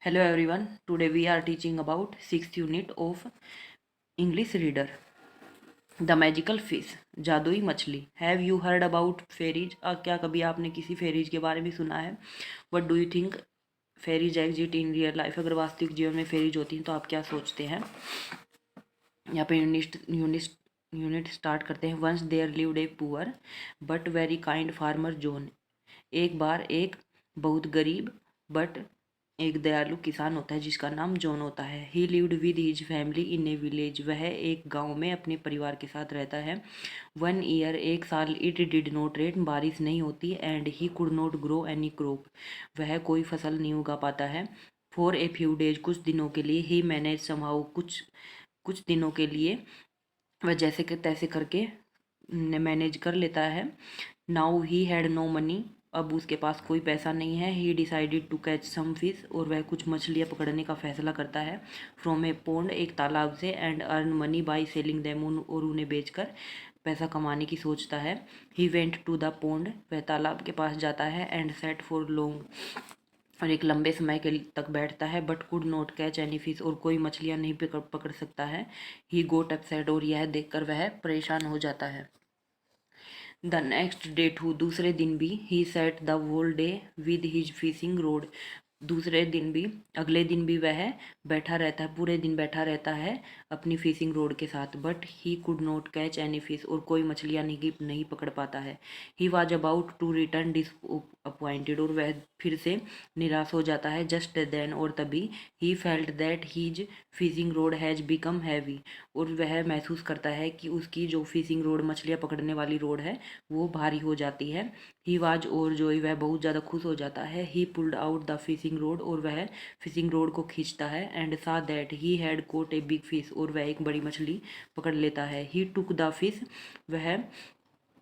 Hello everyone. Today we are teaching about 6th unit of English reader. The magical fish, जादुई मछली. Have you heard about fairies? क्या कभी आपने किसी fairies के बारे में सुना है? What do you think fairies exist in real life? अगर वास्तविक जीवन में फेरीज होती हैं तो आप क्या सोचते हैं? यहाँ पे यूनिट स्टार्ट करते हैं. Once there lived a poor but very kind farmer John. एक बार एक बहुत गरीब बट एक दयालु किसान होता है जिसका नाम जॉन होता है. ही lived with his family in A village. वह एक गांव में अपने परिवार के साथ रहता है. 1 ईयर एक साल इट डिड नॉट रेन. बारिश नहीं होती. And he could not grow any crop. वह कोई फसल नहीं उगा पाता है. फॉर ए फ्यू डेज कुछ दिनों के लिए. ही मैनेज समहाउ कुछ दिनों के लिए वह जैसे कि तैसे करके मैनेज कर लेता है. Now he had no money. अब उसके पास कोई पैसा नहीं है. He decided to catch some fish. और वह कुछ मछलियाँ पकड़ने का फैसला करता है. फ्रॉम ए पोंड एक तालाब से. And earn money by selling them. और उन्हें बेचकर पैसा कमाने की सोचता है. He went to the pond. वह तालाब के पास जाता है. And set for long. और एक लंबे समय के तक बैठता है. But could not catch any fish. और कोई मछलियाँ नहीं पकड़ सकता है. He got upset. और यह देखकर वह परेशान हो जाता है. The next day too. दूसरे दिन भी. He sat the whole day with his fishing rod. दूसरे दिन भी अगले दिन भी वह बैठा रहता है. पूरे दिन बैठा रहता है अपनी फिशिंग रोड के साथ. But he could not catch any fish. और कोई मछलियाँ नहीं पकड़ पाता है. He was about to return disappointed. और वह फिर से निराश हो जाता है. Just then. और तभी. He felt that his fishing rod has become heavy. और वह महसूस करता है कि उसकी जो फिशिंग रोड मछलियाँ पकड़ने वाली रोड है वो भारी हो जाती है. He was. और जो वह बहुत ज़्यादा खुश हो जाता है. ही pulled out the fishing road. और वह फिशिंग रोड को खींचता है. एंड सा that he had coat a big fish. और वह एक बड़ी मछली पकड़ लेता है. ही टुक द फिश. वह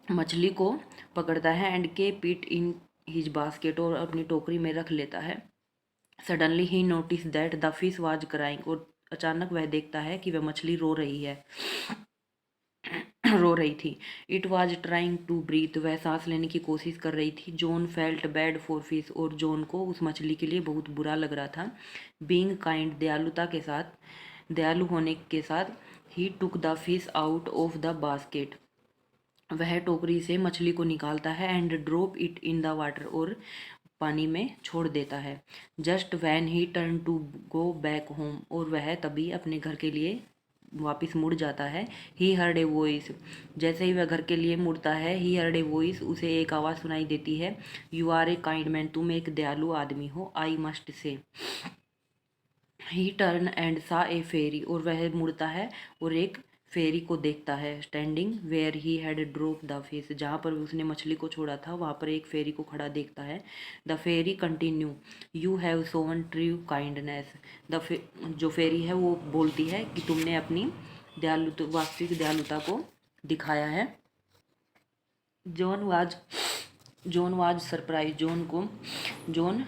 मछली को पकड़ता है. एंड के पिट इन हिज बास्केट. और अपनी टोकरी में रख लेता है. Suddenly he notice that the fish was crying. और अचानक वह देखता है कि वह मछली रो रही थी. It was trying to breathe. वह सांस लेने की कोशिश कर रही थी. John felt bad for fish. और जॉन को उस मछली के लिए बहुत बुरा लग रहा था. Being kind. दयालु होने के साथ. He took the fish out of the basket. वह टोकरी से मछली को निकालता है. And drop it in the water. और पानी में छोड़ देता है. Just when he turn to go back home. और वह तभी अपने घर के लिए वापस मुड़ जाता है. He heard a voice. जैसे ही वह घर के लिए मुड़ता है. He heard a voice. उसे एक आवाज़ सुनाई देती है. You are a kind man. तुम एक दयालु आदमी हो. I must say. He turn and सा ए फेरी. और वह मुड़ता है और एक फेरी को देखता है. Standing where he had drop the fish. जहाँ पर उसने मछली को छोड़ा था वहाँ पर एक फेरी को खड़ा देखता है. The fairy continue. You have sown true kindness. जो फेरी है वो बोलती है कि तुमने अपनी वास्तविक दयालुता को दिखाया है. John was surprise. John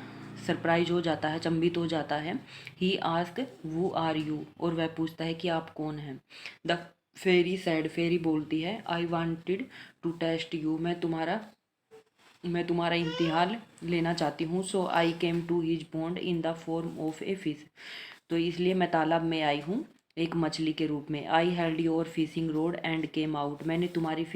surprise हो जाता है. चंबित हो जाता है. He ask Wu are you. और वह पूछता है कि आप कौन हैं. The fairy sad. फेरी बोलती है. I wanted to test you. मैं तुम्हारा इम्तिहान लेना चाहती हूँ. So I came to his pond in the form of a fish. तो इसलिए मैं तालाब में आई हूँ एक मछली के रूप में. I held your fishing road and came out. मैंने तुम्हारी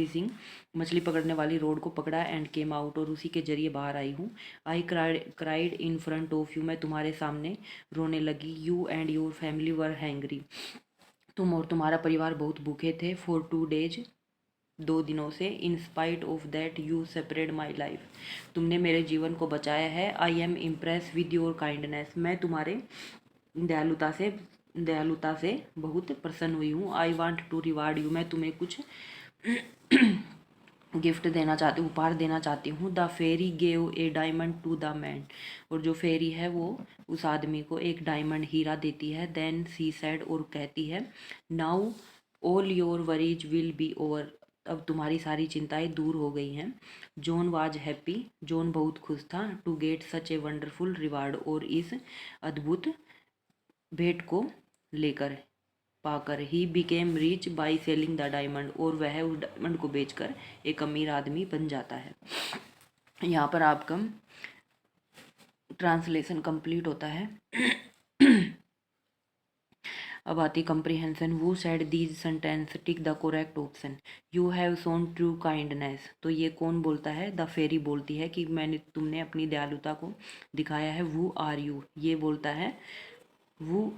मछली पकड़ने वाली रोड को पकड़ा. And came out. और उसी के जरिए बाहर आई हूँ. I cried in front of you. मैं तुम्हारे सामने रोने लगी. You and your family were hangry. तुम और तुम्हारा परिवार बहुत भूखे थे. For 2 days. 2 दिनों से. In spite of that you separate my life. तुमने मेरे जीवन को बचाया है. I am impress with your kindness. मैं तुम्हारे दयालुता से बहुत प्रसन्न हुई हूँ. I want to reward you. मैं तुम्हें कुछ गिफ्ट देना चाहती हूँ, उपहार देना चाहती हूँ. The fairy gave a diamond to the man. और जो फेरी है वो उस आदमी को एक डायमंड हीरा देती है. Then she said. और कहती है. Now all your worries will be over. अब तुम्हारी सारी चिंताएं दूर हो गई हैं. John was happy. जॉन बहुत खुश था. To get such a wonderful reward. और इस अद्भुत भेंट को लेकर पाकर. He became rich by selling the diamond. और वह उस डायमंड को बेचकर एक अमीर आदमी बन जाता है. यहाँ पर आपका ट्रांसलेशन कंप्लीट होता है। अब आती कंप्रीहेंशन। वो said these sentence, tick the correct option. You have shown true kindness, तो ये कौन बोलता है? द फेरी बोलती है कि मैंने तुमने अपनी दयालुता को दिखाया है। वू आर यू, ये बोलता है वू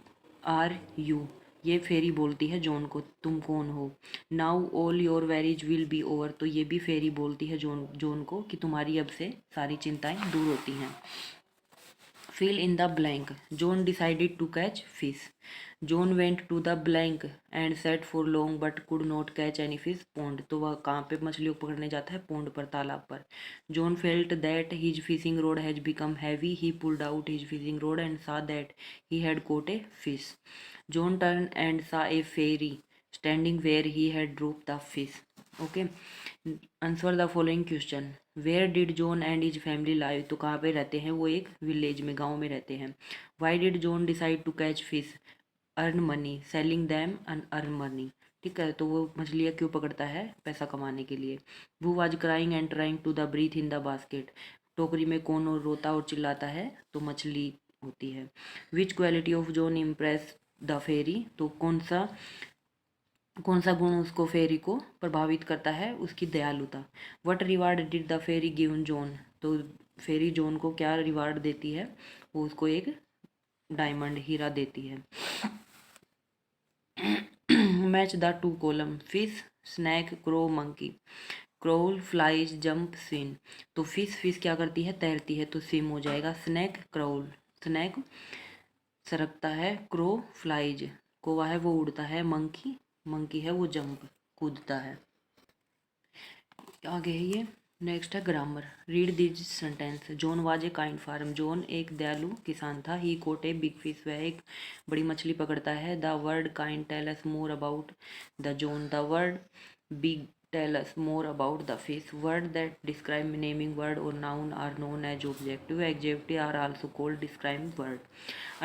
आर यू, ये फेरी बोलती है जॉन को, तुम कौन हो। Now all your varies will be over, तो ये भी फेरी बोलती है जॉन को कि तुम्हारी अब से सारी चिंताएं दूर होती हैं। Fill in the blank. John decided to catch fish. John went to the blank and sat for long but could not catch any fish. Pond. तो वह कहाँ पे मछलियों को पकड़ने जाता है? पोंड पर, तालाब पर। John felt that his fishing rod has become heavy. He pulled out his fishing rod and saw that he had caught a fish. John turned and saw a fairy standing where he had dropped the fish. Okay. Answer the following question. Where did John and his family live, तो कहाँ पे रहते हैं? वो एक village में, गांव में रहते हैं। Why did John decide to catch fish? Earn money, selling them and earn money. ठीक है, तो वो मछलियाँ क्यों पकड़ता है? पैसा कमाने के लिए। वो was crying and trying to the breathe in the basket, टोकरी में कौन और रोता और चिल्लाता है? तो मछली होती है। Which quality of John impress the fairy, तो कौन सा गुण उसको फेरी को प्रभावित करता है? उसकी दयालुता। What reward did the fairy given John, तो फेरी जॉन को क्या रिवार्ड देती है? वो उसको एक डायमंड, हीरा देती है। Match the two column. Fish, snake, crow, monkey. Crawl, flies, jump, swim. तो फिश क्या करती है? तैरती है, तो स्विम हो जाएगा। स्नैक, क्रोल, स्नैक सरकता है। क्रो, फ्लाइज, कौवा है वो उड़ता है। मंकी है वो जंप, कूदता है। आगे है ये। नेक्स्ट है grammar. Read this sentence. John was a kind farm, John एक दयालु किसान था। He caught a big fish, वह एक बड़ी मछली पकड़ता है। The word kind tell us more about the John, the word big tell us more about the fish. Word that describe naming word or noun are known as adjective. Adjective are also called describing word.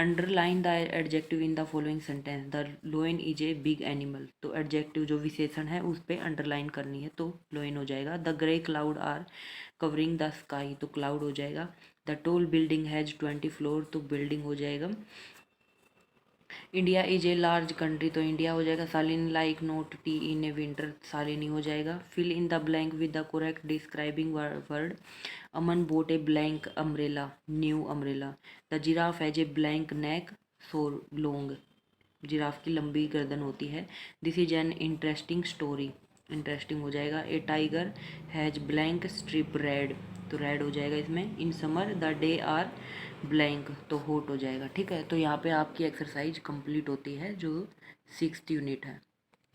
Underline the adjective in the following sentence. The lion is a big animal, तो adjective जो विशेषण है उस पर underline करनी है, तो lion हो जाएगा। The grey cloud are covering the sky, तो cloud हो जाएगा। The tall building has 20 floor, तो building हो जाएगा। India is a large country, तो इंडिया हो जाएगा। सालिन like not tea in a winter, सालिनी हो जाएगा। Fill in the blank with the correct describing word. A man bought a blank umbrella, new umbrella. The giraffe has a blank neck, so long, giraffe की लंबी गर्दन होती है। This is an interesting story, interesting हो जाएगा। A tiger has blank stripe red, तो red हो जाएगा इसमें। In summer the day are blank, तो हॉट हो जाएगा। ठीक है, तो यहाँ पे आपकी एक्सरसाइज कंप्लीट होती है जो 6th यूनिट है।